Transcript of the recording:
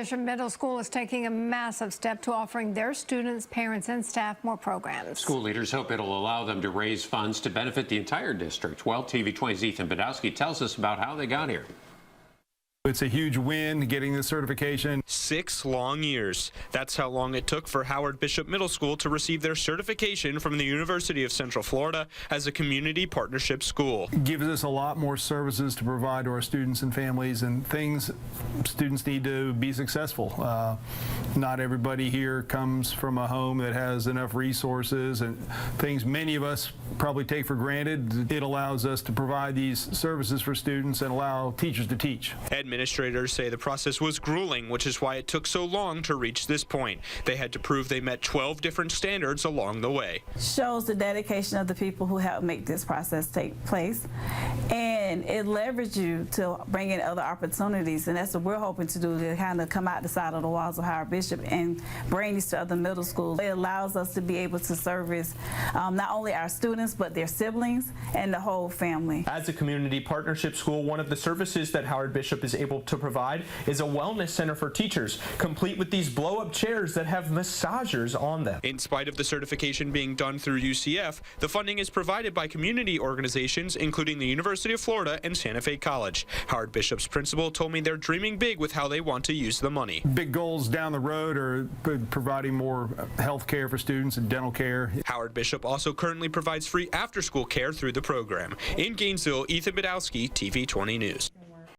Bishop Middle School is taking a massive step to offering their students, parents, and staff more programs. School leaders hope it'll allow them to raise funds to benefit the entire district. Well, TV 20's Ethan Badowski tells us about how they got here. It's a huge win getting this certification. 6 long years. That's how long it took for Howard Bishop Middle School to receive their certification from the University of Central Florida as a community partnership school. It gives us a lot more services to provide to our students and families and things students need to be successful. Not everybody here comes from a home that has enough resources and things many of us probably take for granted. It allows us to provide these services for students and allow teachers to teach. Administrators say the process was grueling, which is why it took so long to reach this point. They had to prove they met 12 different standards along the way. Shows the dedication of the people who helped make this process take place, and it leveraged you to bring in other opportunities, and that's what we're hoping to do, to kind of come out the side of the walls of Howard Bishop and bring these to other middle schools. It allows us to be able to service not only our students but their siblings and the whole family. As a community partnership school, one of the services that Howard Bishop is able to provide is a wellness center for teachers, complete with these blow-up chairs that have massagers on them. In spite of the certification being done through UCF, the funding is provided by community organizations, including the University of Florida and Santa Fe College. Howard Bishop's principal told me they're dreaming big with how they want to use the money. Big goals down the road are providing more health care for students and dental care. Howard Bishop also currently provides free after-school care through the program. In Gainesville, Ethan Badowski, TV 20 News.